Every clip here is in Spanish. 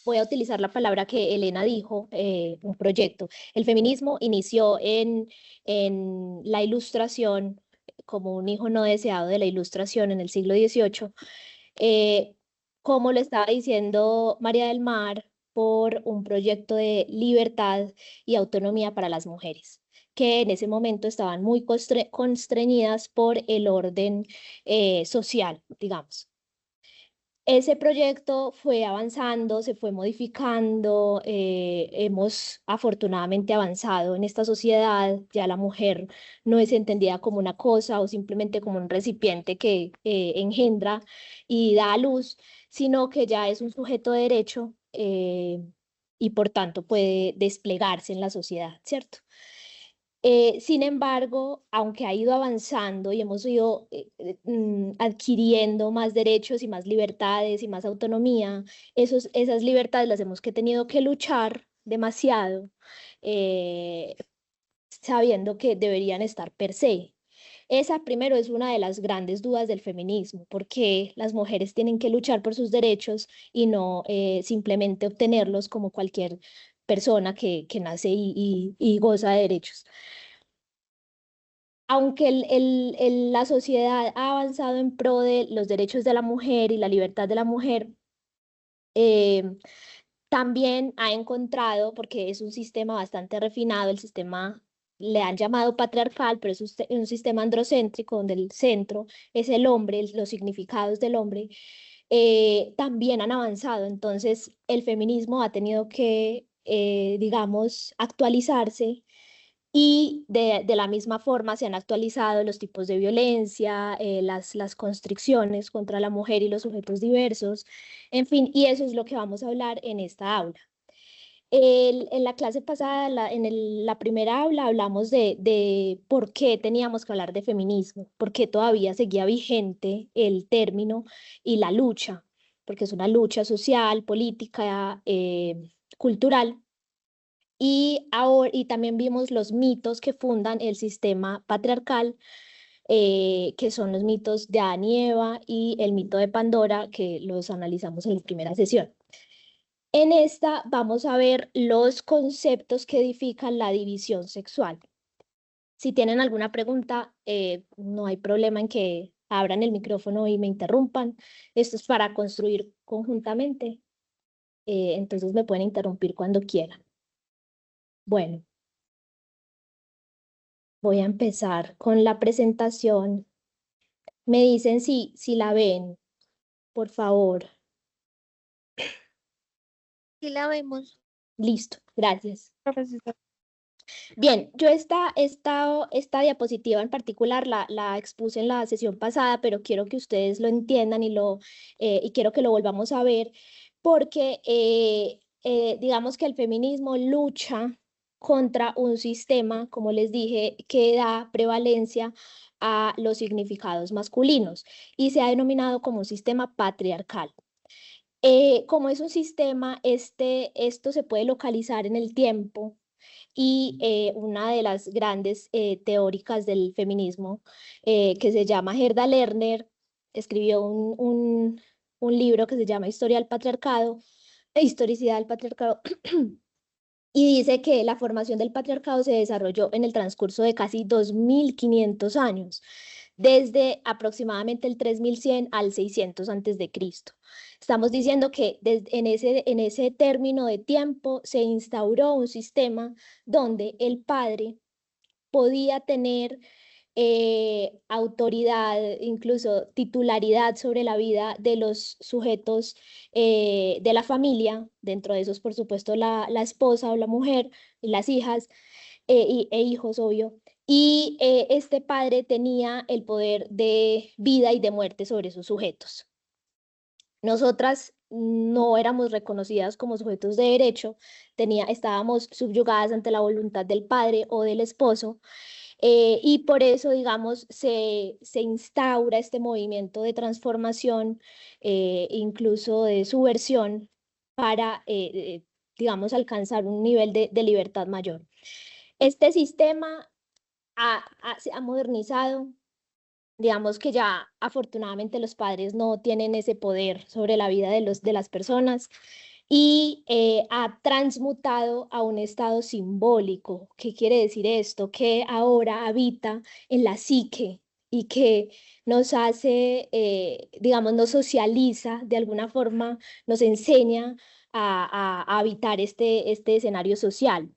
voy a utilizar la palabra que Elena dijo, un proyecto. El feminismo inició en la Ilustración, como un hijo no deseado de la Ilustración en el siglo XVIII, eh, como lo estaba diciendo María del Mar, por un proyecto de libertad y autonomía para las mujeres, que en ese momento estaban muy constreñidas por el orden social, digamos. Ese proyecto fue avanzando, se fue modificando, hemos afortunadamente avanzado en esta sociedad, ya la mujer no es entendida como una cosa o simplemente como un recipiente que engendra y da a luz, sino que ya es un sujeto de derecho y por tanto puede desplegarse en la sociedad, ¿cierto? Sin embargo, aunque ha ido avanzando y hemos ido adquiriendo más derechos y más libertades y más autonomía, esas libertades las hemos tenido que luchar demasiado, eh, sabiendo que deberían estar per se. Esa primero es una de las grandes dudas del feminismo, porque las mujeres tienen que luchar por sus derechos y no simplemente obtenerlos como cualquier persona que nace y goza de derechos. Aunque la sociedad ha avanzado en pro de los derechos de la mujer y la libertad de la mujer, eh, también ha encontrado, porque es un sistema bastante refinado, el sistema le han llamado patriarcal, pero es un sistema androcéntrico donde el centro es el hombre, los significados del hombre, también han avanzado. Entonces, el feminismo ha tenido que, digamos, actualizarse y de la misma forma se han actualizado los tipos de violencia, las constricciones contra la mujer y los sujetos diversos, en fin, y eso es lo que vamos a hablar en esta aula. En la clase pasada, la primera aula, hablamos de por qué teníamos que hablar de feminismo, por qué todavía seguía vigente el término y la lucha, porque es una lucha social, política, cultural. Y también vimos los mitos que fundan el sistema patriarcal, que son los mitos de Adán y Eva y el mito de Pandora, que los analizamos en la primera sesión. En esta vamos a ver los conceptos que edifican la división sexual. Si tienen alguna pregunta, no hay problema en que abran el micrófono y me interrumpan. Esto es para construir conjuntamente, entonces me pueden interrumpir cuando quieran. Bueno. Voy a empezar con la presentación. Me dicen si la ven, por favor. Sí la vemos, Listo, gracias. profesor. Bien, yo esta diapositiva en particular la expuse en la sesión pasada, pero quiero que ustedes lo entiendan y quiero que lo volvamos a ver, porque digamos que el feminismo lucha contra un sistema, como les dije, que da prevalencia a los significados masculinos y se ha denominado como un sistema patriarcal. Como es un sistema, esto se puede localizar en el tiempo y una de las grandes teóricas del feminismo, que se llama Gerda Lerner, escribió un libro que se llama Historia del Patriarcado, Historicidad del Patriarcado, y dice que la formación del patriarcado se desarrolló en el transcurso de casi 2500 años, desde aproximadamente el 3100 al 600 antes de Cristo. Estamos diciendo que en ese término de tiempo se instauró un sistema donde el padre podía tener autoridad, incluso titularidad sobre la vida de los sujetos de la familia, dentro de esos, por supuesto, la esposa o la mujer y las hijas e hijos, obvio. Y este padre tenía el poder de vida y de muerte sobre sus sujetos. Nosotras no éramos reconocidas como sujetos de derecho, estábamos subyugadas ante la voluntad del padre o del esposo, y por eso, digamos, se instaura este movimiento de transformación, incluso de subversión, para, digamos, alcanzar un nivel de libertad mayor. Este sistema se ha modernizado. Digamos que ya afortunadamente los padres no tienen ese poder sobre la vida de las personas. y ha transmutado a un estado simbólico. ¿Qué quiere decir esto? Que ahora habita en la psique y que nos hace, digamos, nos socializa de alguna forma, nos enseña a habitar este escenario social.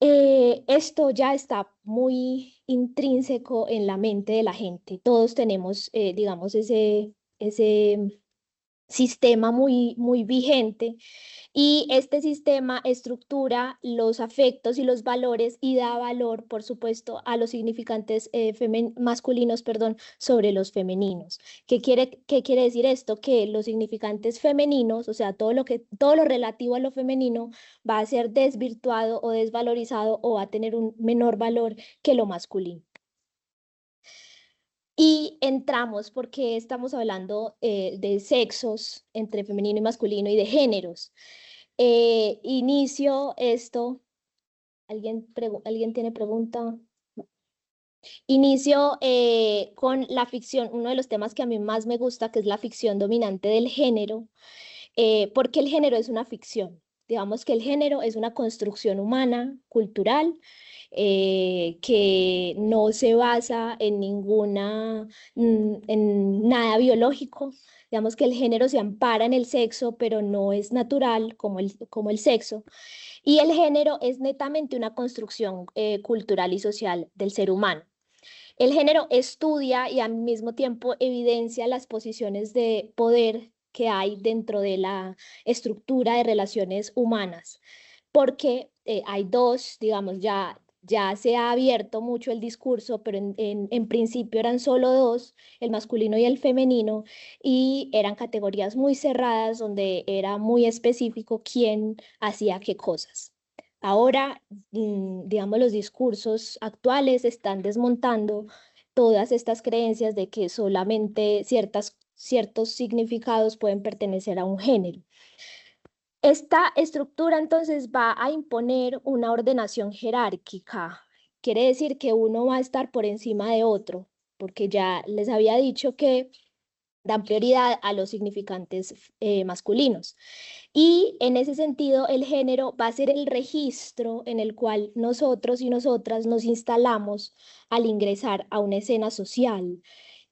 Esto ya está muy intrínseco en la mente de la gente. Todos tenemos, digamos, ese sistema muy vigente y este sistema estructura los afectos y los valores y da valor, por supuesto, a los significantes masculinos, perdón, sobre los femeninos. Qué quiere decir esto? Que los significantes femeninos, o sea, todo lo relativo a lo femenino va a ser desvirtuado o desvalorizado o va a tener un menor valor que lo masculino. Y entramos porque estamos hablando de sexos entre femenino y masculino y de géneros. Inicio esto. ¿Alguien tiene pregunta? Inicio con la ficción, uno de los temas que a mí más me gusta, que es la ficción dominante del género, porque el género es una ficción. Digamos que el género es una construcción humana, cultural, que no se basa en en nada biológico. Digamos que el género se ampara en el sexo, pero no es natural como el sexo. Y el género es netamente una construcción cultural y social del ser humano. El género estudia y al mismo tiempo evidencia las posiciones de poder que hay dentro de la estructura de relaciones humanas, porque hay dos, digamos, ya se ha abierto mucho el discurso, pero en principio eran solo dos, el masculino y el femenino, y eran categorías muy cerradas donde era muy específico quién hacía qué cosas. Ahora, digamos, los discursos actuales están desmontando todas estas creencias de que solamente ciertos significados pueden pertenecer a un género. Esta estructura entonces va a imponer una ordenación jerárquica. Quiere decir que uno va a estar por encima de otro, porque ya les había dicho que dan prioridad a los significantes masculinos. Y en ese sentido, el género va a ser el registro en el cual nosotros y nosotras nos instalamos al ingresar a una escena social.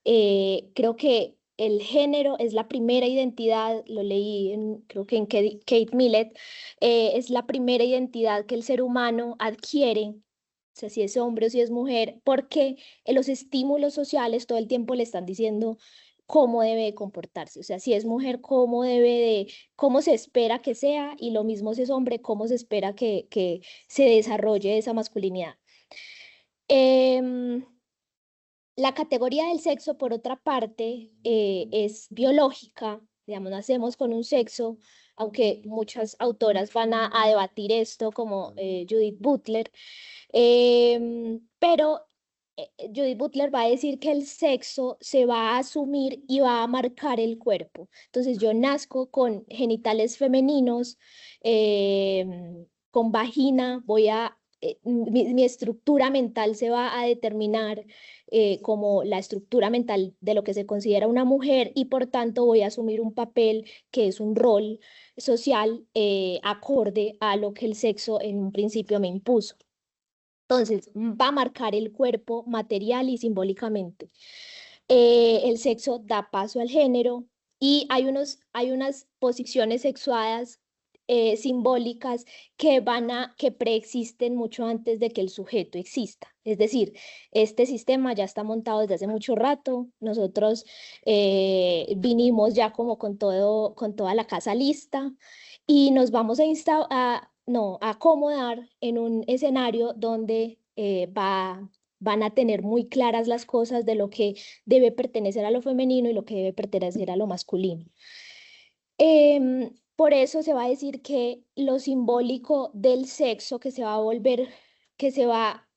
Creo que el género es la primera identidad, lo leí creo que en Kate Millett, es la primera identidad que el ser humano adquiere, o sea, si es hombre o si es mujer, porque los estímulos sociales todo el tiempo le están diciendo cómo debe de comportarse, o sea, si es mujer, cómo se espera que sea, y lo mismo si es hombre, cómo se espera que se desarrolle esa masculinidad. Em, la categoría del sexo, por otra parte, es biológica, digamos, nacemos con un sexo, aunque muchas autoras van a debatir esto, como Judith Butler, pero Judith Butler va a decir que el sexo se va a asumir y va a marcar el cuerpo. Entonces yo nazco con genitales femeninos, con vagina, mi estructura mental se va a determinar como la estructura mental de lo que se considera una mujer y por tanto voy a asumir un papel que es un rol social acorde a lo que el sexo en un principio me impuso. Entonces, va a marcar el cuerpo material y simbólicamente. El sexo da paso al género y hay unas posiciones sexuadas simbólicas que preexisten mucho antes de que el sujeto exista. Es decir, este sistema ya está montado desde hace mucho rato. Nosotros vinimos ya como con toda la casa lista y nos vamos a acomodar en un escenario donde van a tener muy claras las cosas de lo que debe pertenecer a lo femenino y lo que debe pertenecer a lo masculino. Por eso se va a decir que lo simbólico del sexo que se va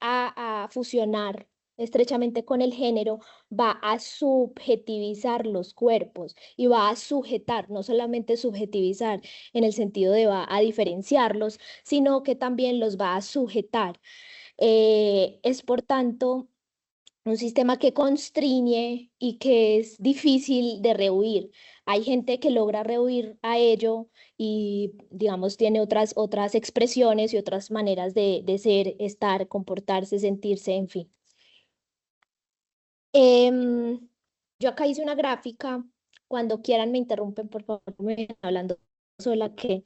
a fusionar estrechamente con el género, va a subjetivizar los cuerpos y va a sujetar, no solamente subjetivizar en el sentido de va a diferenciarlos, sino que también los va a sujetar. Es por tanto un sistema que constriñe y que es difícil de rehuir. Hay gente que logra rehuir a ello y, digamos, tiene otras expresiones y otras maneras de ser, estar, comportarse, sentirse, en fin. Em, yo acá hice una gráfica. Cuando quieran me interrumpen, por favor, me ven hablando sola, que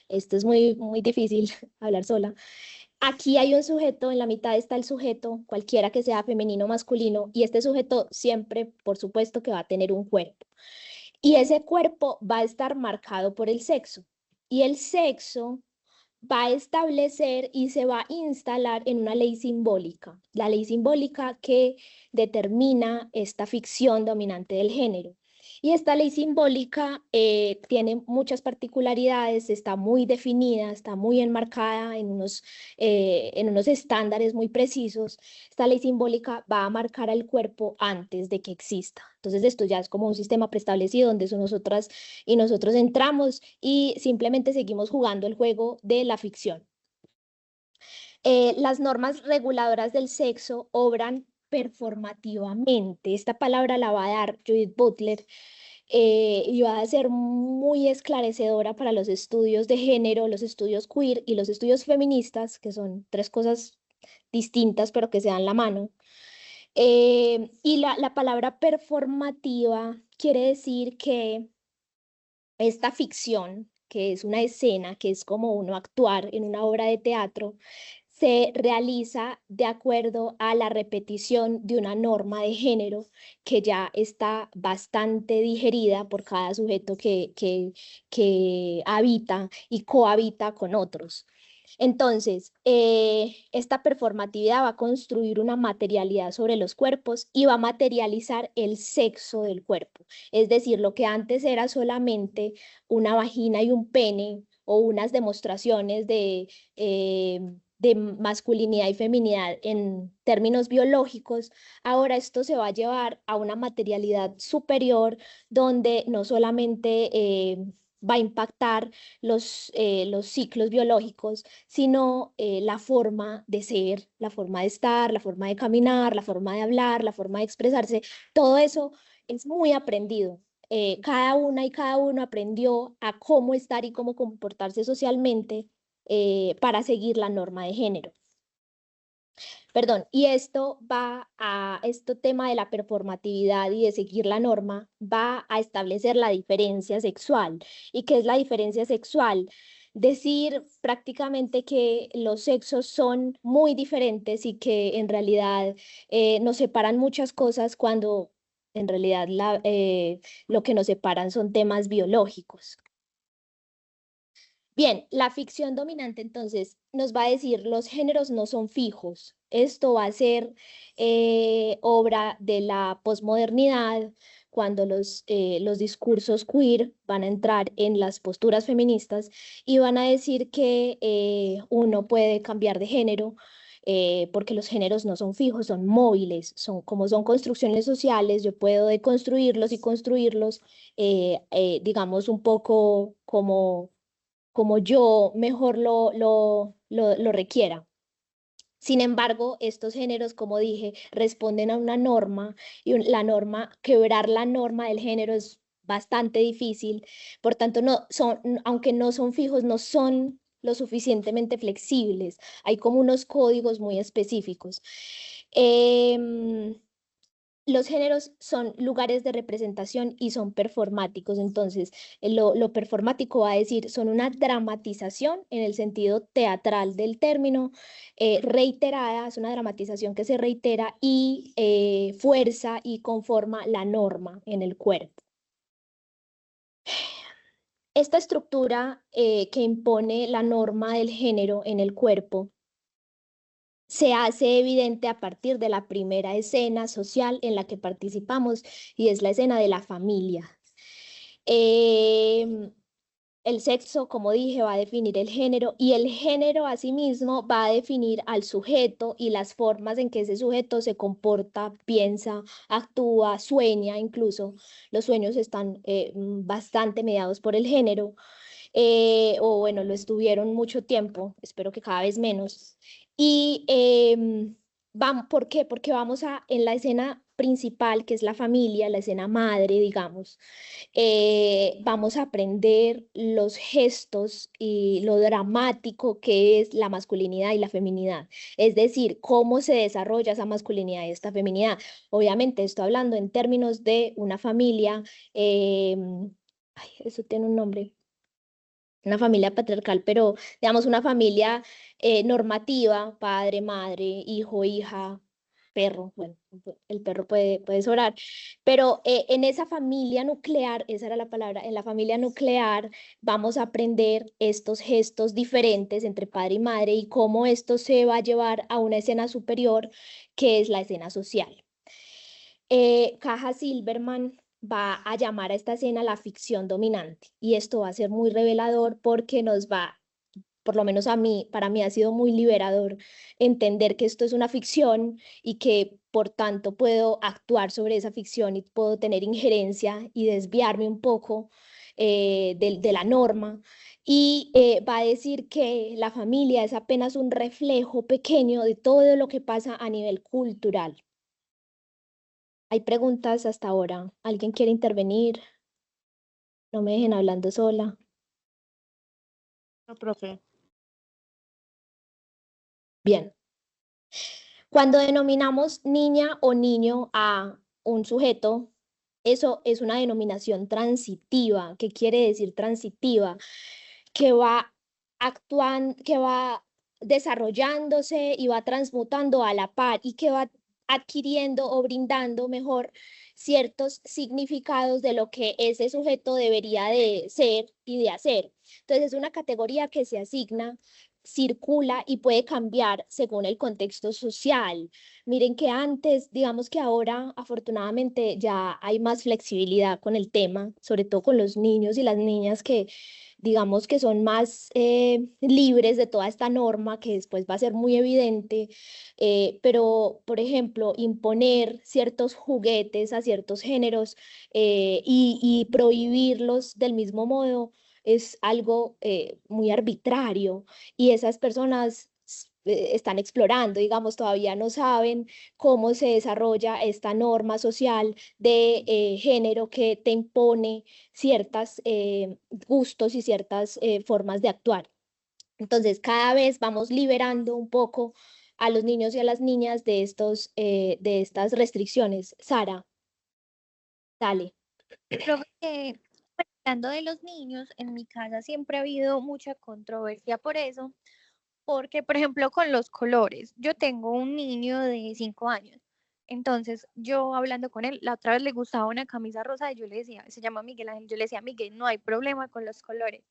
esto es muy difícil hablar sola. Aquí hay un sujeto, en la mitad está el sujeto, cualquiera que sea femenino o masculino, y este sujeto siempre, por supuesto, que va a tener un cuerpo. Y ese cuerpo va a estar marcado por el sexo. Y el sexo va a establecer y se va a instalar en una ley simbólica, la ley simbólica que determina esta ficción dominante del género. Y esta ley simbólica tiene muchas particularidades, está muy definida, está muy enmarcada en unos estándares muy precisos. Esta ley simbólica va a marcar al cuerpo antes de que exista. Entonces esto ya es como un sistema preestablecido donde son nosotras y nosotros entramos y simplemente seguimos jugando el juego de la ficción. Las normas reguladoras del sexo obran performativamente. Esta palabra la va a dar Judith Butler y va a ser muy esclarecedora para los estudios de género, los estudios queer y los estudios feministas, que son tres cosas distintas pero que se dan la mano. Y la palabra performativa quiere decir que esta ficción, que es una escena, que es como uno actuar en una obra de teatro, se realiza de acuerdo a la repetición de una norma de género que ya está bastante digerida por cada sujeto que habita y cohabita con otros. Entonces, esta performatividad va a construir una materialidad sobre los cuerpos y va a materializar el sexo del cuerpo. Es decir, lo que antes era solamente una vagina y un pene o unas demostraciones de masculinidad y feminidad en términos biológicos, ahora esto se va a llevar a una materialidad superior donde no solamente va a impactar los ciclos biológicos, sino la forma de ser, la forma de estar, la forma de caminar, la forma de hablar, la forma de expresarse. Todo eso es muy aprendido. Cada una y cada uno aprendió a cómo estar y cómo comportarse socialmente para seguir la norma de género. Perdón, y este tema de la performatividad y de seguir la norma va a establecer la diferencia sexual. ¿Y qué es la diferencia sexual? Decir prácticamente que los sexos son muy diferentes y que en realidad nos separan muchas cosas cuando en realidad lo que nos separan son temas biológicos. Bien, la ficción dominante entonces nos va a decir los géneros no son fijos. Esto va a ser obra de la posmodernidad, cuando los discursos queer van a entrar en las posturas feministas y van a decir que uno puede cambiar de género. Porque los géneros no son fijos, son móviles, como son construcciones sociales, yo puedo deconstruirlos y construirlos, digamos, un poco como yo mejor lo requiera. Sin embargo, estos géneros, como dije, responden a una norma y quebrar la norma del género es bastante difícil. Por tanto, aunque no son fijos, no son lo suficientemente flexibles. Hay como unos códigos muy específicos. Em, los géneros son lugares de representación y son performáticos. Entonces, lo performático va a decir, son una dramatización en el sentido teatral del término, reiterada, es una dramatización que se reitera y fuerza y conforma la norma en el cuerpo. Esta estructura que impone la norma del género en el cuerpo se hace evidente a partir de la primera escena social en la que participamos y es la escena de la familia. Em, el sexo, como dije, va a definir el género y el género asimismo va a definir al sujeto y las formas en que ese sujeto se comporta, piensa, actúa, sueña, incluso los sueños están bastante mediados por el género, o bueno, lo estuvieron mucho tiempo, espero que cada vez menos. Y ¿Por qué? Porque en la escena principal, que es la familia, la escena madre, digamos, vamos a aprender los gestos y lo dramático que es la masculinidad y la feminidad. Es decir, cómo se desarrolla esa masculinidad y esta feminidad. Obviamente, estoy hablando en términos de una familia, eso tiene un nombre, una familia patriarcal, pero digamos una familia normativa, padre, madre, hijo, hija, perro, bueno, el perro puede sobrar, pero en esa familia nuclear, esa era la palabra, en la familia nuclear vamos a aprender estos gestos diferentes entre padre y madre y cómo esto se va a llevar a una escena superior, que es la escena social. Caja Silverman va a llamar a esta escena la ficción dominante y esto va a ser muy revelador porque nos va, por lo menos a mí, para mí ha sido muy liberador entender que esto es una ficción y que por tanto puedo actuar sobre esa ficción y puedo tener injerencia y desviarme un poco de la norma. Y va a decir que la familia es apenas un reflejo pequeño de todo lo que pasa a nivel cultural. Hay preguntas hasta ahora. ¿Alguien quiere intervenir? No me dejen hablando sola. No, profe. Bien. Cuando denominamos niña o niño a un sujeto, eso es una denominación transitiva. ¿Qué quiere decir transitiva? Que va actuando, que va desarrollándose y va transmutando a la par y que va adquiriendo o brindando mejor ciertos significados de lo que ese sujeto debería de ser y de hacer. Entonces es una categoría que se asigna, circula y puede cambiar según el contexto social. Miren que antes, digamos que ahora afortunadamente ya hay más flexibilidad con el tema, sobre todo con los niños y las niñas que digamos que son más libres de toda esta norma que después va a ser muy evidente, pero por ejemplo, imponer ciertos juguetes a ciertos géneros y prohibirlos del mismo modo es algo muy arbitrario y esas personas están explorando, digamos, todavía no saben cómo se desarrolla esta norma social de género que te impone ciertos gustos y ciertas formas de actuar. Entonces, cada vez vamos liberando un poco a los niños y a las niñas de estas restricciones. Sara, dale. Profe, hablando de los niños, en mi casa siempre ha habido mucha controversia por eso, porque, por ejemplo, con los colores, yo tengo un niño de 5 años, entonces yo hablando con él, la otra vez le gustaba una camisa rosa y yo le decía, se llama Miguel Ángel, yo le decía, Miguel, no hay problema con los colores.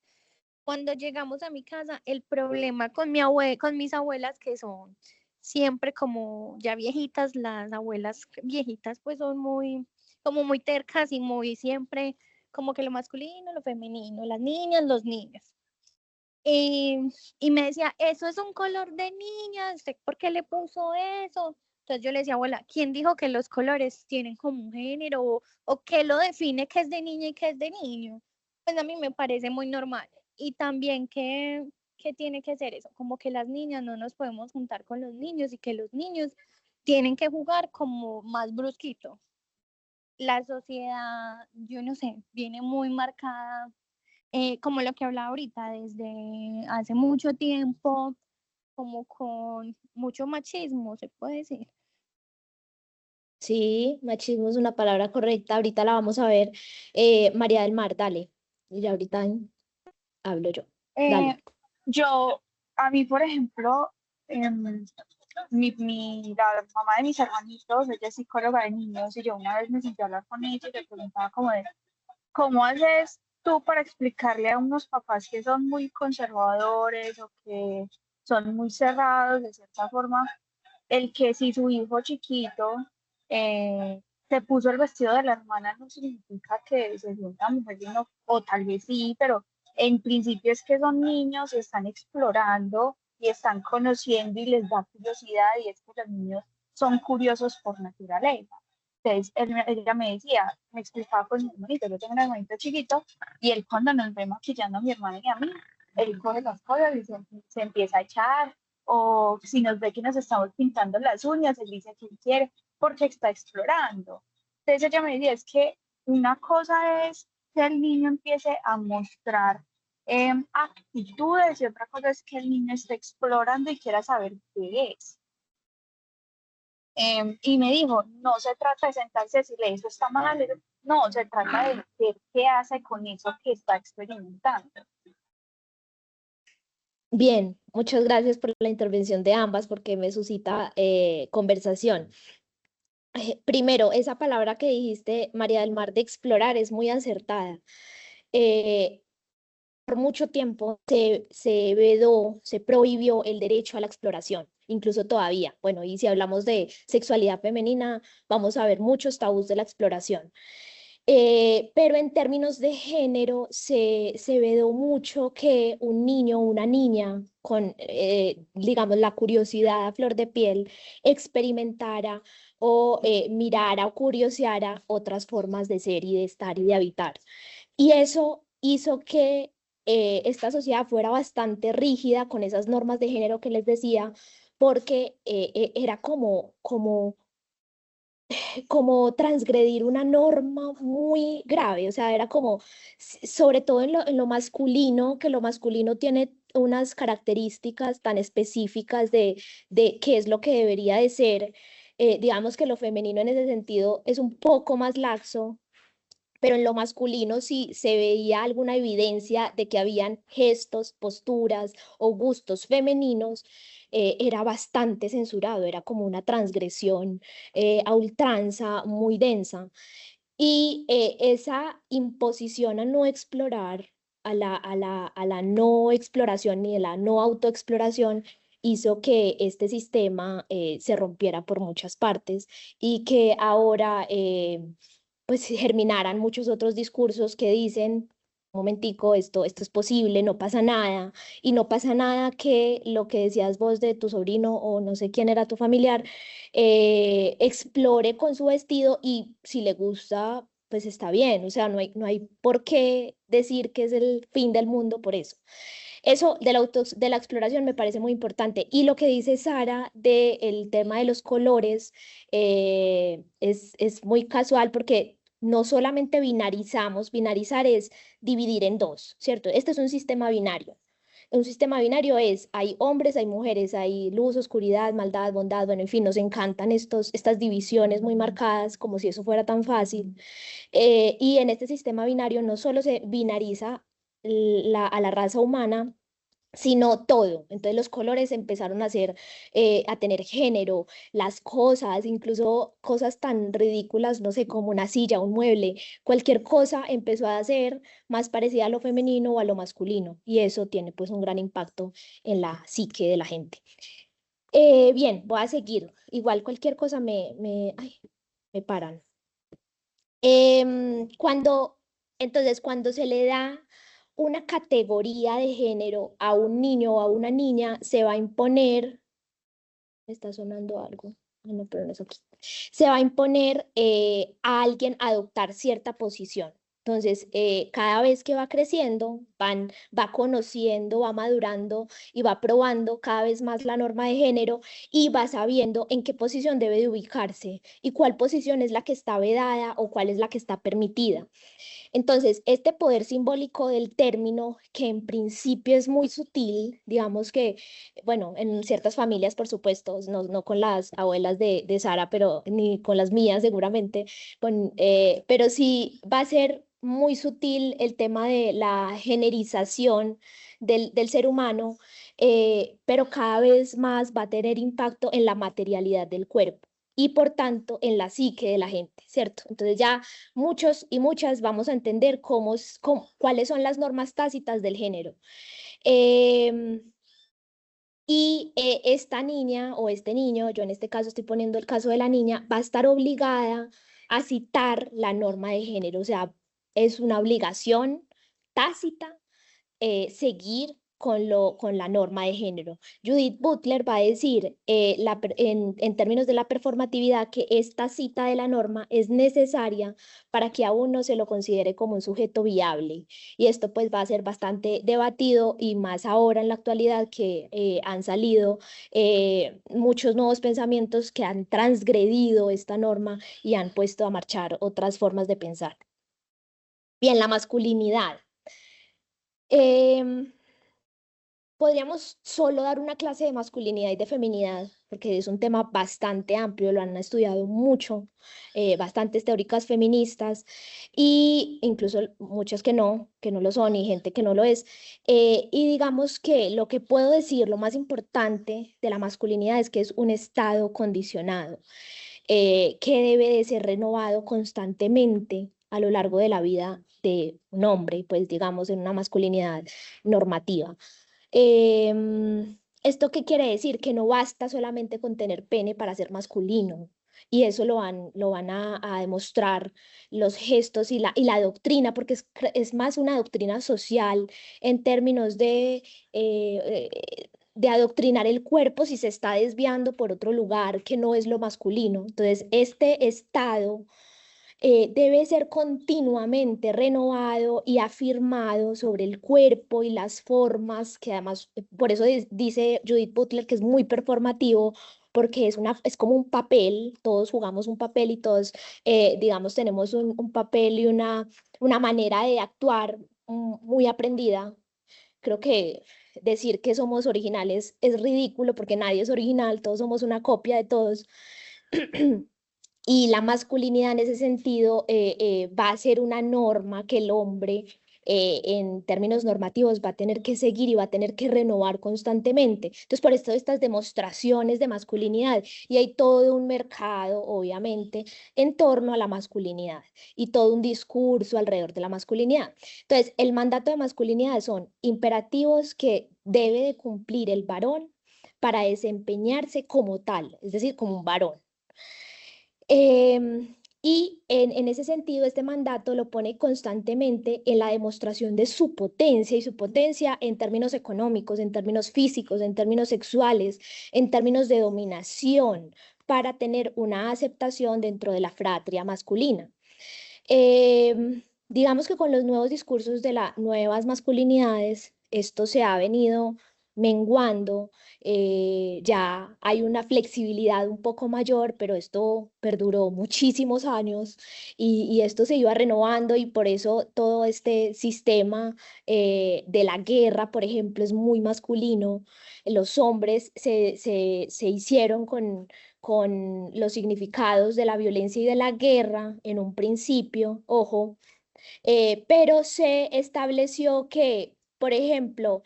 Cuando llegamos a mi casa, el problema con con mis abuelas, que son siempre como ya viejitas, las abuelas viejitas pues son como muy tercas y muy siempre como que lo masculino, lo femenino, las niñas, los niños. Y me decía, eso es un color de niña, ¿usted por qué le puso eso? Entonces yo le decía, abuela, ¿quién dijo que los colores tienen como un género o qué lo define que es de niña y que es de niño? Pues a mí me parece muy normal. Y también que tiene que ser eso, como que las niñas no nos podemos juntar con los niños y que los niños tienen que jugar como más brusquito. La sociedad, yo no sé, viene muy marcada como lo que hablaba ahorita, desde hace mucho tiempo, como con mucho machismo, se puede decir. Sí, machismo es una palabra correcta. Ahorita la vamos a ver. María del Mar, dale. Y ya ahorita hablo yo. Eh, Dale. yo, a mí, por ejemplo, la mamá de mis hermanitos, ella es psicóloga de niños, y yo una vez me senté a hablar con ella y le preguntaba como de, ¿cómo haces tú para explicarle a unos papás que son muy conservadores o que son muy cerrados de cierta forma, el que si su hijo chiquito se puso el vestido de la hermana no significa que se sienta mujer, o tal vez sí, pero en principio es que son niños y están explorando y están conociendo y les da curiosidad y es que los niños son curiosos por naturaleza. Entonces, ella me decía, me explicaba con mi hermanito, yo tengo un hermanito chiquito y él cuando nos ve maquillando a mi hermana y a mí, él coge las cosas y se empieza a echar o si nos ve que nos estamos pintando las uñas, él dice que él quiere porque está explorando. Entonces ella me decía, es que una cosa es que el niño empiece a mostrar actitudes y otra cosa es que el niño esté explorando y quiera saber qué es. Y me dijo, no se trata de sentarse y decirle eso está mal, no, se trata de ver qué hace con eso que está experimentando. Bien, muchas gracias por la intervención de ambas porque me suscita conversación. Primero, esa palabra que dijiste, María del Mar, de explorar es muy acertada. Eh, por mucho tiempo se vedó, se prohibió el derecho a la exploración, incluso todavía. Bueno, y si hablamos de sexualidad femenina, vamos a ver muchos tabús de la exploración. Pero en términos de género, se vedó mucho que un niño o una niña con, digamos, la curiosidad a flor de piel experimentara o mirara o curioseara otras formas de ser y de estar y de habitar. Y eso hizo que esta sociedad fuera bastante rígida con esas normas de género que les decía, porque era como transgredir una norma muy grave, o sea, era como, sobre todo en lo masculino, que lo masculino tiene unas características tan específicas de qué es lo que debería de ser, digamos que lo femenino en ese sentido es un poco más laxo, pero en lo masculino sí se veía alguna evidencia de que habían gestos, posturas o gustos femeninos, era bastante censurado, era como una transgresión a ultranza muy densa. Y esa imposición a no explorar, a la no exploración ni a la no autoexploración, hizo que este sistema se rompiera por muchas partes y que ahora pues germinaran muchos otros discursos que dicen, un momentico, esto es posible, no pasa nada, y no pasa nada que lo que decías vos de tu sobrino o no sé quién era tu familiar, explore con su vestido y si le gusta, pues está bien, o sea, no hay por qué decir que es el fin del mundo por eso. Eso de la exploración me parece muy importante. Y lo que dice Sara del tema de los colores es muy casual porque no solamente binarizamos, binarizar es dividir en dos, ¿cierto? Este es un sistema binario. Un sistema binario es, hay hombres, hay mujeres, hay luz, oscuridad, maldad, bondad, bueno, en fin, nos encantan estas divisiones muy marcadas, como si eso fuera tan fácil. Y en este sistema binario no solo se binariza a la raza humana, sino todo. Entonces los colores empezaron a tener género, las cosas, incluso cosas tan ridículas, no sé, como una silla, un mueble, cualquier cosa empezó a ser más parecida a lo femenino o a lo masculino, y eso tiene pues un gran impacto en la psique de la gente. Bien, voy a seguir. Igual cualquier cosa ay, me paran. Cuando se le da una categoría de género a un niño o a una niña, se va a imponer, me está sonando algo, no, pero no es aquí, se va a imponer a alguien adoptar cierta posición. Entonces, cada vez que va creciendo, va conociendo, va madurando y va probando cada vez más la norma de género y va sabiendo en qué posición debe de ubicarse y cuál posición es la que está vedada o cuál es la que está permitida. Entonces, este poder simbólico del término, que en principio es muy sutil, digamos que, bueno, en ciertas familias, por supuesto, no con las abuelas de Sara, pero ni con las mías seguramente, pero sí va a ser muy sutil el tema de la generización del ser humano, pero cada vez más va a tener impacto en la materialidad del cuerpo y por tanto en la psique de la gente, ¿cierto? Entonces ya muchos y muchas vamos a entender cuáles son las normas tácitas del género. Esta niña o este niño, yo en este caso estoy poniendo el caso de la niña, va a estar obligada a citar la norma de género, o sea, es una obligación tácita seguir con la norma de género. Judith Butler va a decir en términos de la performatividad que esta cita de la norma es necesaria para que a uno se lo considere como un sujeto viable. Y esto pues va a ser bastante debatido y más ahora en la actualidad que han salido muchos nuevos pensamientos que han transgredido esta norma y han puesto a marchar otras formas de pensar. Bien, la masculinidad. Podríamos solo dar una clase de masculinidad y de feminidad, porque es un tema bastante amplio, lo han estudiado mucho, bastantes teóricas feministas, y incluso muchas que no lo son, y gente que no lo es. Y digamos que lo que puedo decir, lo más importante de la masculinidad es que es un estado condicionado, que debe de ser renovado constantemente a lo largo de la vida de un hombre, pues digamos en una masculinidad normativa. ¿Esto qué quiere decir? Que no basta solamente con tener pene para ser masculino. Y eso lo van a demostrar los gestos y la doctrina, porque es más una doctrina social en términos de adoctrinar el cuerpo si se está desviando por otro lugar que no es lo masculino. Entonces, este estado debe ser continuamente renovado y afirmado sobre el cuerpo y las formas, que además, por eso dice Judith Butler que es muy performativo, porque es como un papel, todos jugamos un papel y todos, digamos, tenemos un papel y una manera de actuar muy aprendida. Creo que decir que somos originales es ridículo porque nadie es original, todos somos una copia de todos. Y la masculinidad en ese sentido va a ser una norma que el hombre, en términos normativos, va a tener que seguir y va a tener que renovar constantemente. Entonces, por esto estas demostraciones de masculinidad, y hay todo un mercado, obviamente, en torno a la masculinidad y todo un discurso alrededor de la masculinidad. Entonces, el mandato de masculinidad son imperativos que debe de cumplir el varón para desempeñarse como tal, es decir, como un varón. Y en ese sentido, este mandato lo pone constantemente en la demostración de su potencia, y su potencia en términos económicos, en términos físicos, en términos sexuales, en términos de dominación, para tener una aceptación dentro de la fratria masculina. Digamos que con los nuevos discursos de las nuevas masculinidades, esto se ha venido menguando, ya hay una flexibilidad un poco mayor, pero esto perduró muchísimos años y esto se iba renovando, y por eso todo este sistema de la guerra, por ejemplo, es muy masculino. Los hombres se hicieron con los significados de la violencia y de la guerra en un principio, ojo, pero se estableció que, por ejemplo,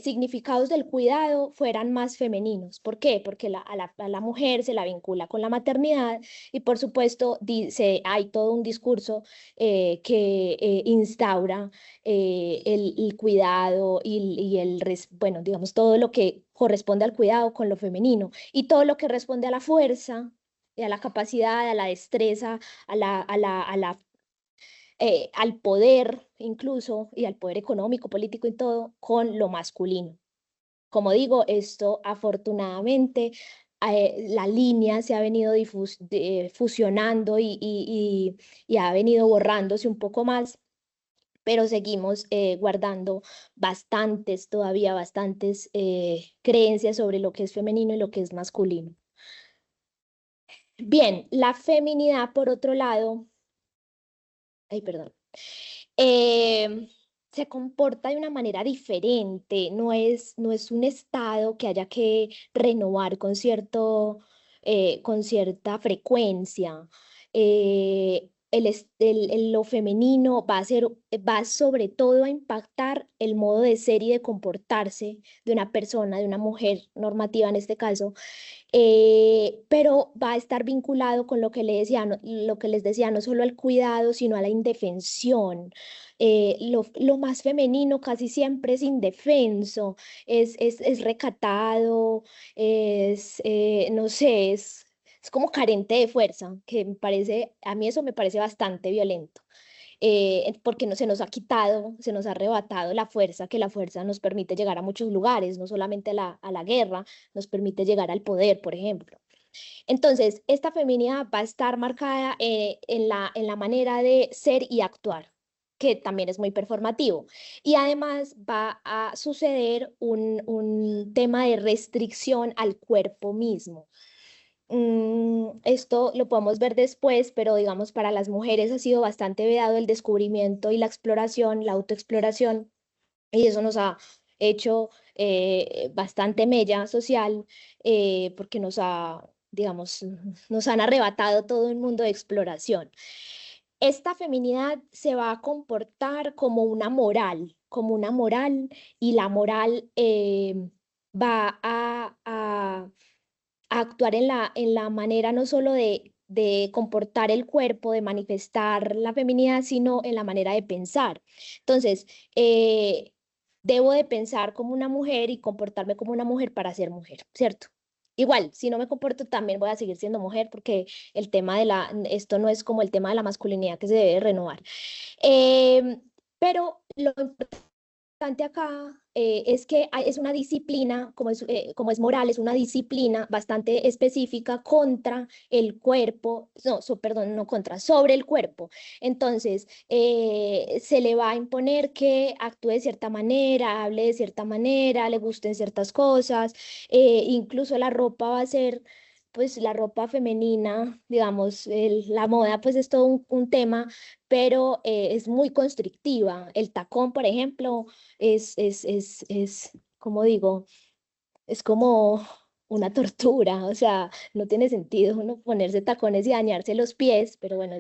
significados del cuidado fueran más femeninos. ¿Por qué? Porque a la mujer se la vincula con la maternidad, y por supuesto hay todo un discurso que instaura el cuidado bueno, digamos, todo lo que corresponde al cuidado con lo femenino, y todo lo que responde a la fuerza, y a la capacidad, a la destreza, al poder incluso, y al poder económico, político y todo, con lo masculino. Como digo, esto afortunadamente, la línea se ha venido fusionando y ha venido borrándose un poco más, pero seguimos guardando todavía bastantes creencias sobre lo que es femenino y lo que es masculino. Bien, la feminidad, por otro lado, ay, perdón, eh, se comporta de una manera diferente, no es un estado que haya que renovar con cierta frecuencia. Lo femenino va sobre todo a impactar el modo de ser y de comportarse de una persona, de una mujer normativa en este caso, pero va a estar vinculado con lo que lo que les decía, no solo al cuidado, sino a la indefensión. Lo más femenino casi siempre es indefenso, es recatado, no sé, es como carente de fuerza, que a mí eso me parece bastante violento. porque no, se nos ha quitado, se nos ha arrebatado la fuerza, que la fuerza nos permite llegar a muchos lugares, no solamente a la guerra, nos permite llegar al poder, por ejemplo. Entonces, esta feminidad va a estar marcada en la manera de ser y actuar, que también es muy performativo. Y además va a suceder un tema de restricción al cuerpo mismo. Esto lo podemos ver después, pero digamos para las mujeres ha sido bastante vedado el descubrimiento y la exploración, la autoexploración, y eso nos ha hecho bastante mella social, porque digamos, nos han arrebatado todo el mundo de exploración. Esta feminidad se va a comportar como una moral, y la moral va a actuar en la manera no solo de comportar el cuerpo, de manifestar la feminidad, sino en la manera de pensar. Entonces, debo de pensar como una mujer y comportarme como una mujer para ser mujer, ¿cierto? Igual, si no me comporto, también voy a seguir siendo mujer, porque el tema esto no es como el tema de la masculinidad que se debe renovar. Pero lo importante acá es que es una disciplina, como es moral, es una disciplina bastante específica contra el cuerpo, no, perdón, no contra, sobre el cuerpo. Entonces, se le va a imponer que actúe de cierta manera, hable de cierta manera, le gusten ciertas cosas, incluso la ropa va a ser, pues la ropa femenina, digamos, la moda pues es todo un tema, pero es muy constrictiva. El tacón, por ejemplo, como digo, es como una tortura, o sea, no tiene sentido uno ponerse tacones y dañarse los pies, pero bueno,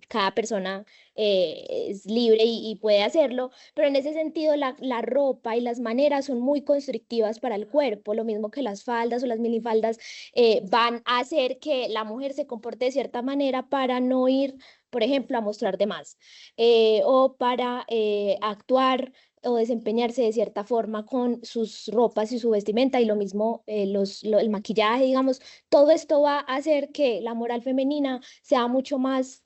cada persona es libre y puede hacerlo, pero en ese sentido la ropa y las maneras son muy constrictivas para el cuerpo, lo mismo que las faldas o las minifaldas van a hacer que la mujer se comporte de cierta manera para no ir, por ejemplo, a mostrar de más, o para actuar o desempeñarse de cierta forma con sus ropas y su vestimenta, y lo mismo el maquillaje, digamos, todo esto va a hacer que la moral femenina sea mucho más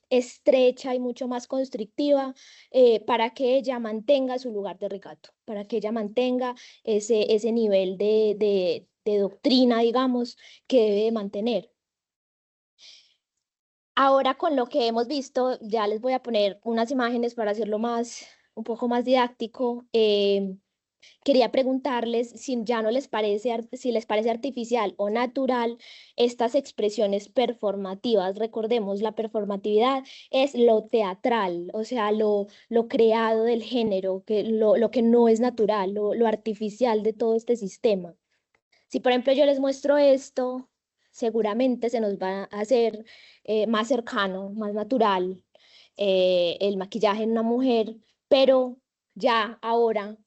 estrecha y mucho más constrictiva, para que ella mantenga su lugar de recato, para que ella mantenga ese nivel de doctrina, digamos, que debe mantener. Ahora, con lo que hemos visto, ya les voy a poner unas imágenes para hacerlo un poco más didáctico. Quería preguntarles si ya no les parece, si les parece artificial o natural estas expresiones performativas. Recordemos, la performatividad es lo teatral, o sea, lo creado del género, lo que no es natural, lo artificial de todo este sistema. Si, por ejemplo, yo les muestro esto, seguramente se nos va a hacer más cercano, más natural, el maquillaje en una mujer, pero ya ahora,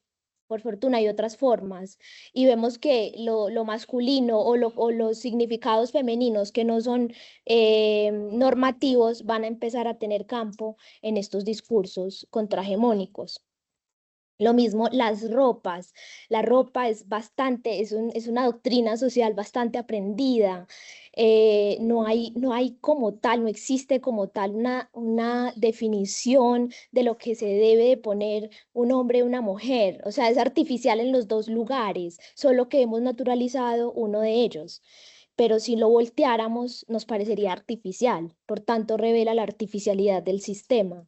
por fortuna, hay otras formas, y vemos que lo masculino o los significados femeninos que no son normativos van a empezar a tener campo en estos discursos contrahegemónicos. Lo mismo las ropas. La ropa es una doctrina social bastante aprendida. No hay como tal, no existe como tal una definición de lo que se debe de poner un hombre y una mujer. O sea, es artificial en los dos lugares, solo que hemos naturalizado uno de ellos. Pero si lo volteáramos, nos parecería artificial. Por tanto, revela la artificialidad del sistema.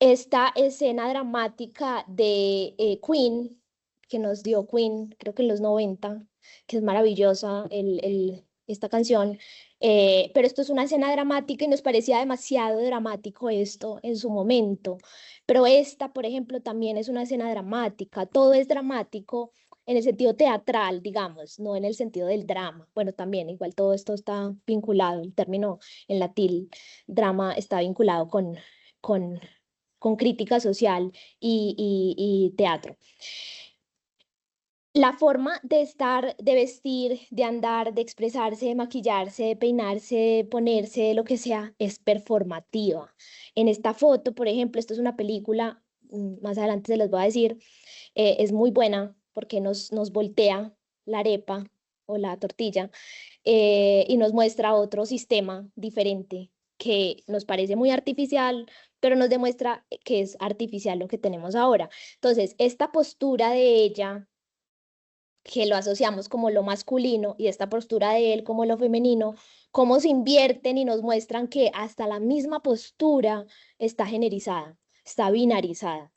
Esta escena dramática de Queen, que nos dio Queen, creo que en los 90, que es maravillosa esta canción, pero esto es una escena dramática y nos parecía demasiado dramático esto en su momento. Pero esta, por ejemplo, también es una escena dramática, todo es dramático en el sentido teatral, digamos, no en el sentido del drama. Bueno, también, igual todo esto está vinculado, el término en latín, drama, está vinculado con con crítica social y teatro. La forma de estar, de vestir, de andar, de expresarse, de maquillarse, de peinarse, de ponerse, de lo que sea, es performativa. En esta foto, por ejemplo, esto es una película, más adelante se las voy a decir, es muy buena porque nos voltea la arepa o la tortilla, y nos muestra otro sistema diferente que nos parece muy artificial, pero nos demuestra que es artificial lo que tenemos ahora. Entonces, esta postura de ella, que lo asociamos como lo masculino, y esta postura de él como lo femenino, cómo se invierten y nos muestran que hasta la misma postura está generizada, está binarizada.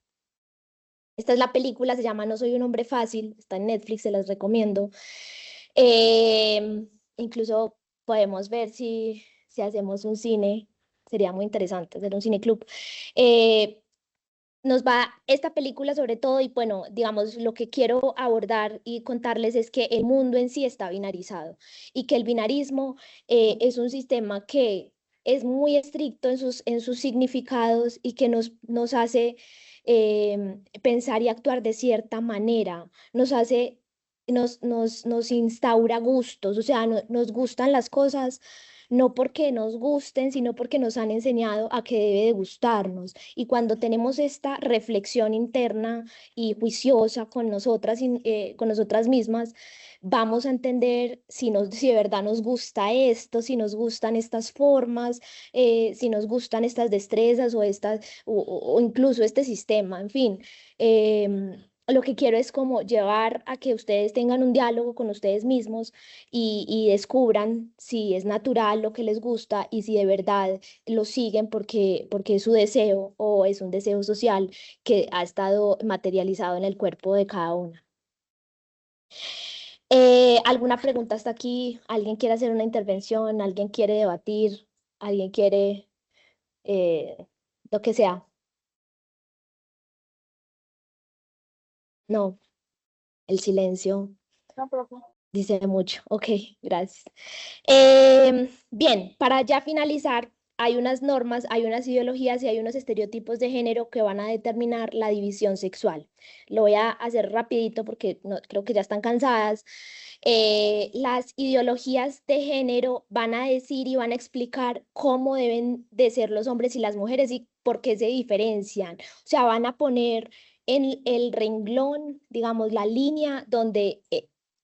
Esta es la película, se llama No soy un hombre fácil, está en Netflix, se las recomiendo. Incluso podemos ver si hacemos un cine, sería muy interesante hacer un cineclub. Nos va esta película sobre todo, y bueno, digamos, lo que quiero abordar y contarles es que el mundo en sí está binarizado y que el binarismo es un sistema que es muy estricto en sus significados y que nos hace pensar y actuar de cierta manera, nos hace, nos instaura gustos, o sea, nos gustan las cosas no porque nos gusten, sino porque nos han enseñado a que debe de gustarnos. Y cuando tenemos esta reflexión interna y juiciosa con con nosotras mismas, vamos a entender si de verdad nos gusta esto, si nos gustan estas formas, si nos gustan estas destrezas o incluso este sistema, en fin. Lo que quiero es como llevar a que ustedes tengan un diálogo con ustedes mismos y descubran si es natural lo que les gusta y si de verdad lo siguen porque es su deseo o es un deseo social que ha estado materializado en el cuerpo de cada una. ¿Alguna pregunta hasta aquí? ¿Alguien quiere hacer una intervención? ¿Alguien quiere debatir? ¿Alguien quiere eh, lo que sea? No, el silencio No, profe. dice mucho. Ok, gracias. Bien, para ya finalizar, hay unas normas, hay unas ideologías y hay unos estereotipos de género que van a determinar la división sexual. Lo voy a hacer rapidito porque creo que ya están cansadas. Las ideologías de género van a decir y van a explicar cómo deben de ser los hombres y las mujeres y por qué se diferencian. O sea, van a poner en el renglón, digamos, la línea donde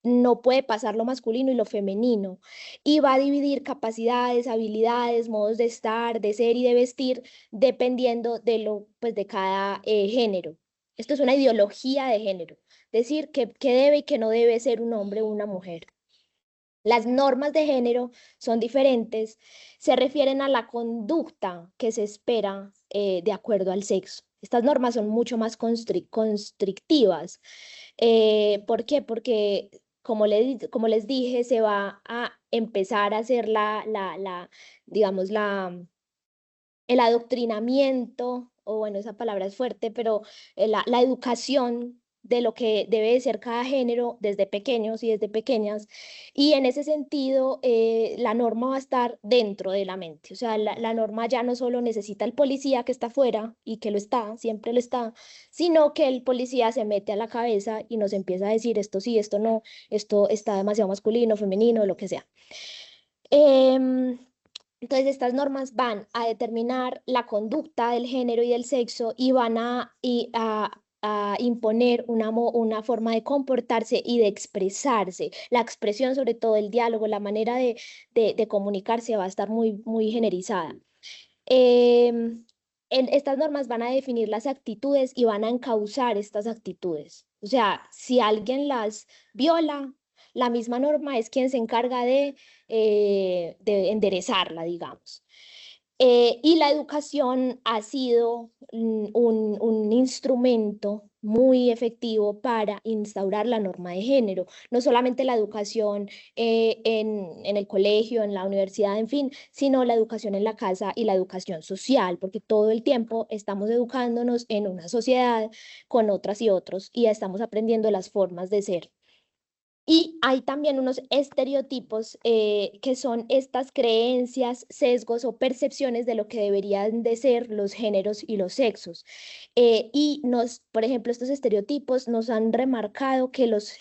no puede pasar lo masculino y lo femenino, y va a dividir capacidades, habilidades, modos de estar, de ser y de vestir, dependiendo pues, de cada género. Esto es una ideología de género, decir que debe y que no debe ser un hombre o una mujer. Las normas de género son diferentes, se refieren a la conducta que se espera de acuerdo al sexo. Estas normas son mucho más constrictivas. ¿Por qué? Porque, como les dije, se va a empezar a hacer digamos, el adoctrinamiento, o bueno, esa palabra es fuerte, pero la educación de lo que debe de ser cada género desde pequeños y desde pequeñas. Y en ese sentido, la norma va a estar dentro de la mente. O sea, la norma ya no solo necesita el policía que está afuera y que lo está, siempre lo está, sino que el policía se mete a la cabeza y nos empieza a decir esto sí, esto no, esto está demasiado masculino, femenino, lo que sea. Em, entonces, estas normas van a determinar la conducta del género y del sexo y van a imponer una forma de comportarse y de expresarse. La expresión, sobre todo el diálogo, la manera de comunicarse va a estar muy generizada. Em, Estas normas van a definir las actitudes y van a encauzar estas actitudes. O sea, si alguien las viola, la misma norma es quien se encarga de enderezarla, digamos. Y la educación ha sido un instrumento muy efectivo para instaurar la norma de género. No solamente la educación en el colegio, en la universidad, en fin, sino la educación en la casa y la educación social, porque todo el tiempo estamos educándonos en una sociedad con otras y otros y estamos aprendiendo las formas de ser. Y hay también unos estereotipos que son estas creencias, sesgos o percepciones de lo que deberían de ser los géneros y los sexos. Por ejemplo, estos estereotipos nos han remarcado que los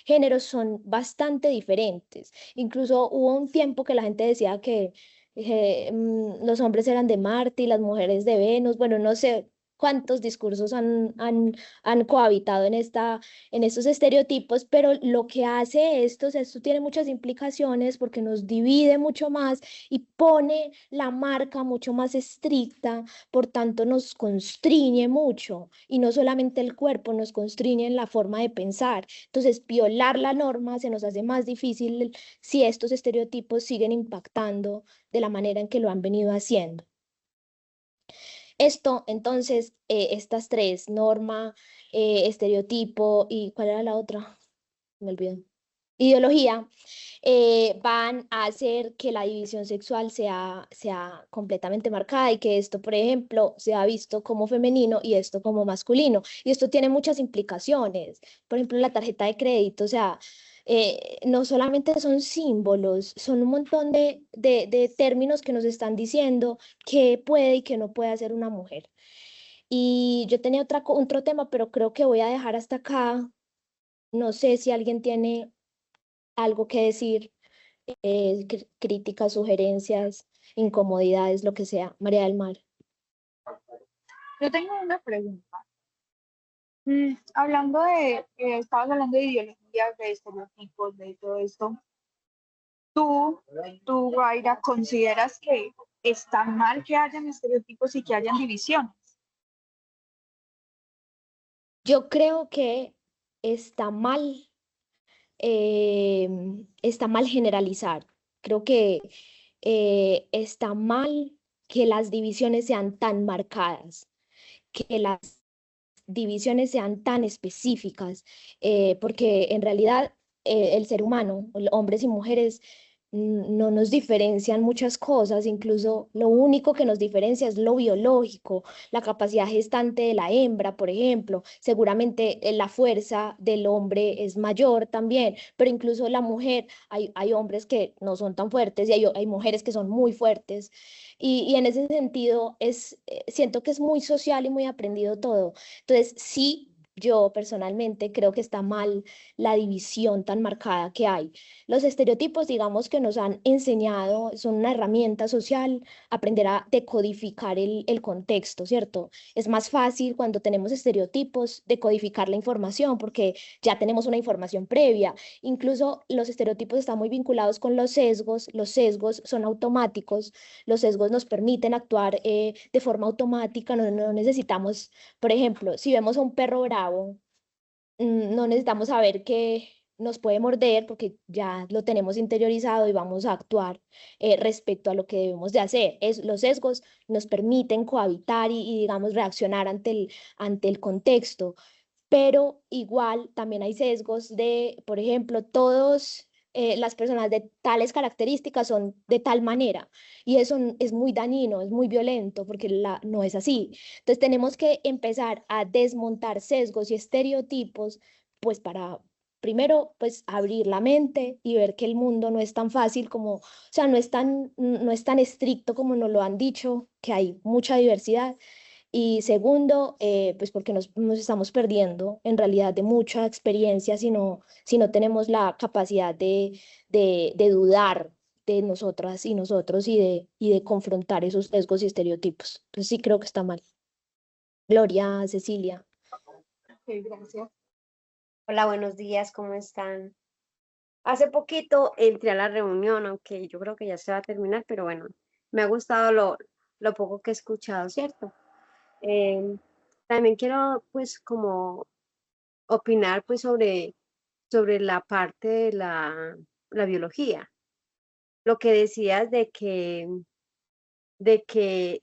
géneros son bastante diferentes. Incluso hubo un tiempo que la gente decía que los hombres eran de Marte y las mujeres de Venus. Bueno, no sé, cuántos discursos han cohabitado en estos estereotipos, pero lo que hace esto, o sea, esto tiene muchas implicaciones porque nos divide mucho más y pone la marca mucho más estricta, por tanto nos constriñe mucho, y no solamente el cuerpo, nos constriñe en la forma de pensar. Entonces, violar la norma se nos hace más difícil si estos estereotipos siguen impactando de la manera en que lo han venido haciendo. Esto, entonces, estas tres, norma, estereotipo y ¿cuál era la otra? Me olvidó. Ideología, van a hacer que la división sexual sea completamente marcada y que esto, por ejemplo, sea visto como femenino y esto como masculino. Y esto tiene muchas implicaciones. Por ejemplo, la tarjeta de crédito, o sea, no solamente son símbolos, son un montón de términos que nos están diciendo qué puede y qué no puede hacer una mujer. Y yo tenía otro tema, pero creo que voy a dejar hasta acá. No sé si alguien tiene algo que decir, críticas, sugerencias, incomodidades, lo que sea. María del Mar. Yo tengo una pregunta. Hablando estabas hablando de ideologías, de estereotipos, de todo esto. ¿Tú, Guaira, consideras que está mal que hayan estereotipos y que hayan divisiones? Yo creo que está mal, está mal generalizar. Creo que está mal que las divisiones sean tan marcadas, que las divisiones sean tan específicas, porque en realidad el ser humano, hombres y mujeres, no nos diferencian muchas cosas, incluso lo único que nos diferencia es lo biológico, la capacidad gestante de la hembra, por ejemplo. Seguramente la fuerza del hombre es mayor también, pero incluso la mujer, hay hombres que no son tan fuertes y hay mujeres que son muy fuertes. Y en ese sentido siento que es muy social y muy aprendido todo. Entonces, sí, yo personalmente creo que está mal la división tan marcada que hay. Los estereotipos, digamos, que nos han enseñado, son una herramienta social, aprender a decodificar el contexto, ¿cierto? Es más fácil cuando tenemos estereotipos decodificar la información porque ya tenemos una información previa. Incluso los estereotipos están muy vinculados con los sesgos son automáticos, los sesgos nos permiten actuar de forma automática, no necesitamos, por ejemplo, si vemos a un perro bravo, no necesitamos saber que nos puede morder porque ya lo tenemos interiorizado y vamos a actuar respecto a lo que debemos de hacer. Los sesgos nos permiten cohabitar y, digamos, reaccionar ante el contexto, pero igual también hay sesgos de, por ejemplo, todos las personas de tales características son de tal manera y eso es muy dañino, es muy violento porque no es así. Entonces tenemos que empezar a desmontar sesgos y estereotipos, pues para primero pues abrir la mente y ver que el mundo no es tan fácil como, o sea, no es tan estricto como nos lo han dicho, que hay mucha diversidad. Y segundo, pues porque nos estamos perdiendo en realidad de mucha experiencia si no tenemos la capacidad de dudar de nosotras y nosotros y de confrontar esos sesgos y estereotipos. Entonces sí creo que está mal. Gloria, Cecilia. Ok, gracias. Hola, buenos días, ¿cómo están? Hace poquito entré a la reunión, aunque yo creo que ya se va a terminar, pero bueno, me ha gustado lo poco que he escuchado, ¿cierto? Eh, También quiero pues como opinar pues sobre la parte de la biología. Lo que decías de que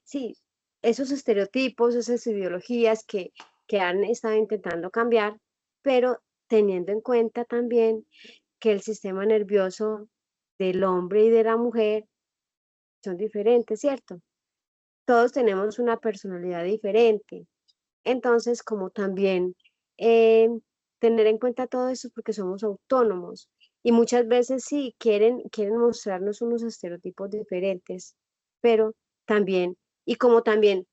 sí, esos estereotipos, esas ideologías que han estado intentando cambiar, pero teniendo en cuenta también que el sistema nervioso del hombre y de la mujer son diferentes, ¿cierto? Todos tenemos una personalidad diferente. Entonces, como también eh, tener en cuenta todo eso porque somos autónomos y muchas veces sí quieren mostrarnos unos estereotipos diferentes, pero también, y como también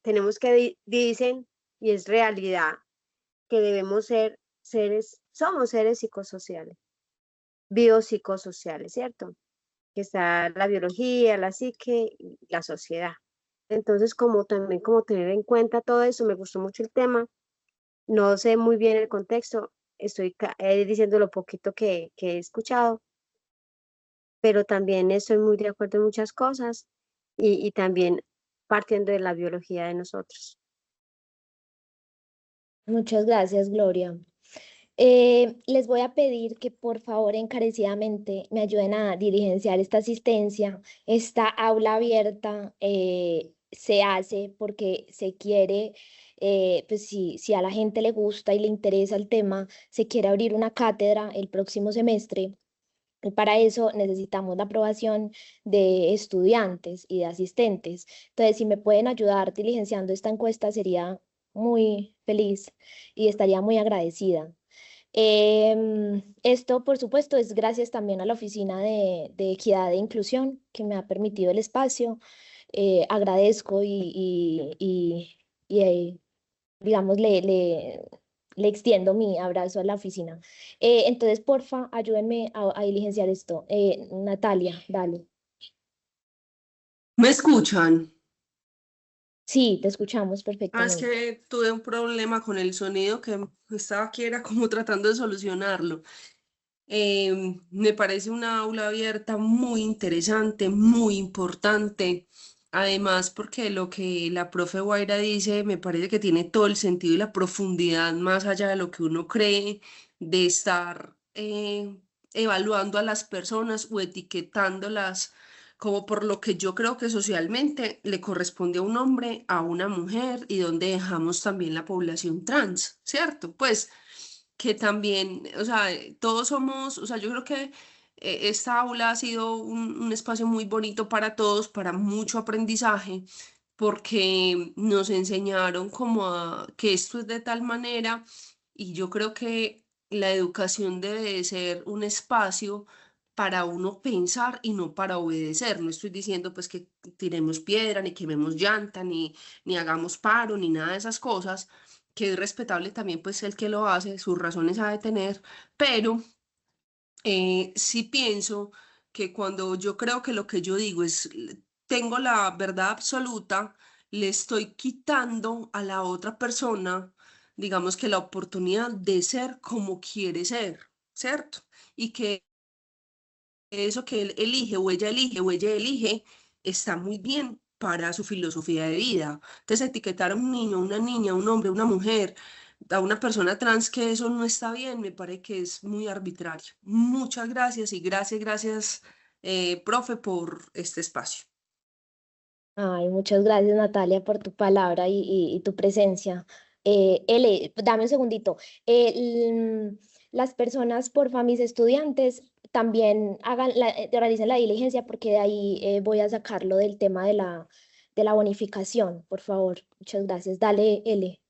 tenemos que, dicen, y es realidad, que debemos ser somos seres psicosociales, biopsicosociales, ¿cierto? Que está la biología, la psique y la sociedad. Entonces, como también como tener en cuenta todo eso, me gustó mucho el tema. No sé muy bien el contexto, estoy diciendo lo poquito que he escuchado, pero también estoy muy de acuerdo en muchas cosas y también partiendo de la biología de nosotros. Muchas gracias, Gloria. Les voy a pedir que por favor encarecidamente me ayuden a diligenciar esta asistencia. Esta aula abierta se hace porque se quiere, pues si a la gente le gusta y le interesa el tema, se quiere abrir una cátedra el próximo semestre. Y para eso necesitamos la aprobación de estudiantes y de asistentes. Entonces, si me pueden ayudar diligenciando esta encuesta, sería muy feliz y estaría muy agradecida. Esto, por supuesto, es gracias también a la Oficina de Equidad e Inclusión que me ha permitido el espacio. Agradezco y, digamos, le extiendo mi abrazo a la oficina. Entonces, porfa, ayúdenme a diligenciar esto. Natalia, dale. ¿Me escuchan? Sí, te escuchamos Ah, es perfectamente. que tuve un problema con el sonido que estaba aquí, era como tratando de solucionarlo. Me parece una aula abierta muy interesante, muy importante. Además, porque lo que la profe Guaira dice me parece que tiene todo el sentido y la profundidad más allá de lo que uno cree, de estar evaluando a las personas o etiquetándolas como por lo que yo creo que socialmente le corresponde a un hombre, a una mujer y donde dejamos también la población trans, ¿cierto? Pues que también, o sea, todos somos, o sea, yo creo que esta aula ha sido un espacio muy bonito para todos, para mucho aprendizaje, porque nos enseñaron como a que esto es de tal manera y yo creo que la educación debe de ser un espacio para uno pensar y no para obedecer. No estoy diciendo pues que tiremos piedra, ni quememos llanta, ni hagamos paro, ni nada de esas cosas, que es respetable también pues el que lo hace, sus razones ha de tener, pero sí pienso que cuando yo creo que lo que yo digo es, tengo la verdad absoluta, le estoy quitando a la otra persona, digamos que la oportunidad de ser como quiere ser, ¿cierto? Y que eso que él elige o ella elige está muy bien para su filosofía de vida. Entonces, etiquetar a un niño, una niña, un hombre, una mujer, a una persona trans que eso no está bien, me parece que es muy arbitrario. Muchas gracias y gracias, profe, por este espacio. Ay, muchas gracias, Natalia, por tu palabra y tu presencia. Dame un segundito. Las personas, porfa, mis estudiantes, también realicen la diligencia porque de ahí voy a sacarlo del tema de la bonificación, por favor. Muchas gracias. Dale, L.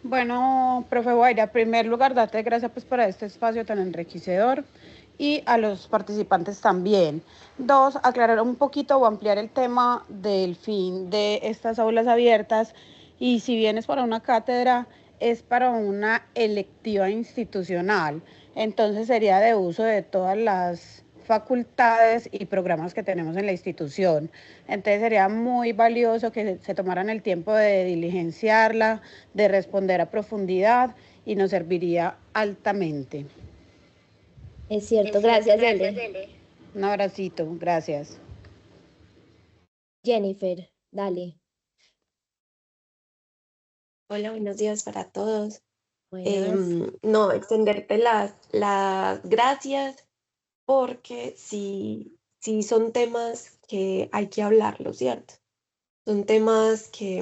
Bueno, profe Guaira, en primer lugar, date gracias pues por este espacio tan enriquecedor y a los participantes también. Dos, aclarar un poquito o ampliar el tema del fin de estas aulas abiertas y si bien es para una cátedra, es para una electiva institucional. Entonces sería de uso de todas las facultades y programas que tenemos en la institución. Entonces sería muy valioso que se tomaran el tiempo de diligenciarla, de responder a profundidad y nos serviría altamente. Es cierto, gracias, L. Un abracito, gracias. Jennifer, dale. Hola, buenos días para todos. Buenas. No, extenderte las gracias porque sí son temas que hay que hablarlo, ¿cierto? Son temas que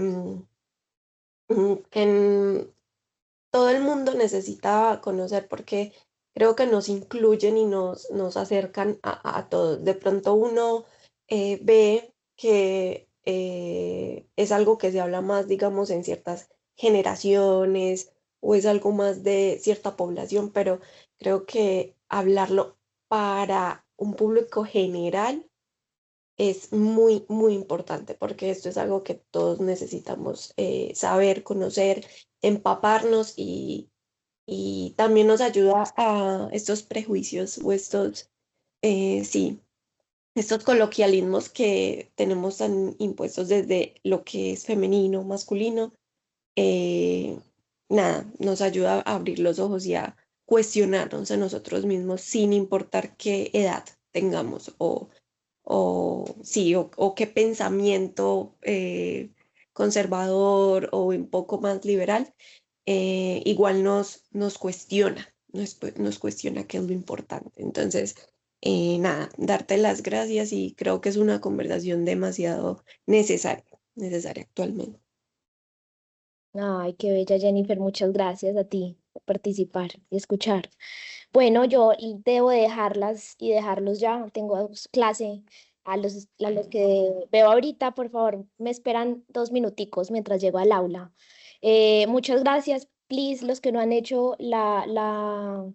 todo el mundo necesita conocer porque creo que nos incluyen y nos acercan a todos. De pronto uno ve que es algo que se habla más, digamos, en ciertas generaciones o es algo más de cierta población, pero creo que hablarlo para un público general es muy, muy importante porque esto es algo que todos necesitamos saber, conocer, empaparnos y también nos ayuda a estos prejuicios o estos, sí, estos coloquialismos que tenemos tan impuestos desde lo que es femenino, masculino, nada, nos ayuda a abrir los ojos y a cuestionarnos a nosotros mismos sin importar qué edad tengamos o qué pensamiento conservador o un poco más liberal, igual nos cuestiona, nos cuestiona qué es lo importante. Entonces, nada, darte las gracias y creo que es una conversación demasiado necesaria actualmente. Ay, qué bella, Jennifer. Muchas gracias a ti por participar y escuchar. Bueno, yo debo dejarlas y dejarlos ya. Tengo clase a los que veo ahorita. Por favor, me esperan 2 minuticos mientras llego al aula. Muchas gracias. Please, los que no han hecho la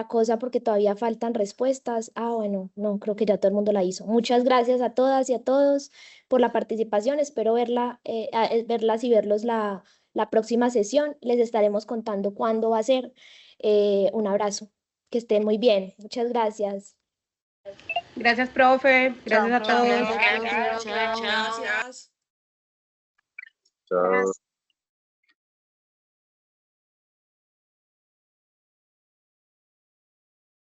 cosa porque todavía faltan respuestas. Ah, bueno, no, creo que ya todo el mundo la hizo. Muchas gracias a todas y a todos por la participación. Espero verlas y verlos la próxima sesión. Les estaremos contando cuándo va a ser. Un abrazo. Que estén muy bien. Muchas gracias. Gracias, profe. Gracias a Chao, todos. profe. Gracias. Chao.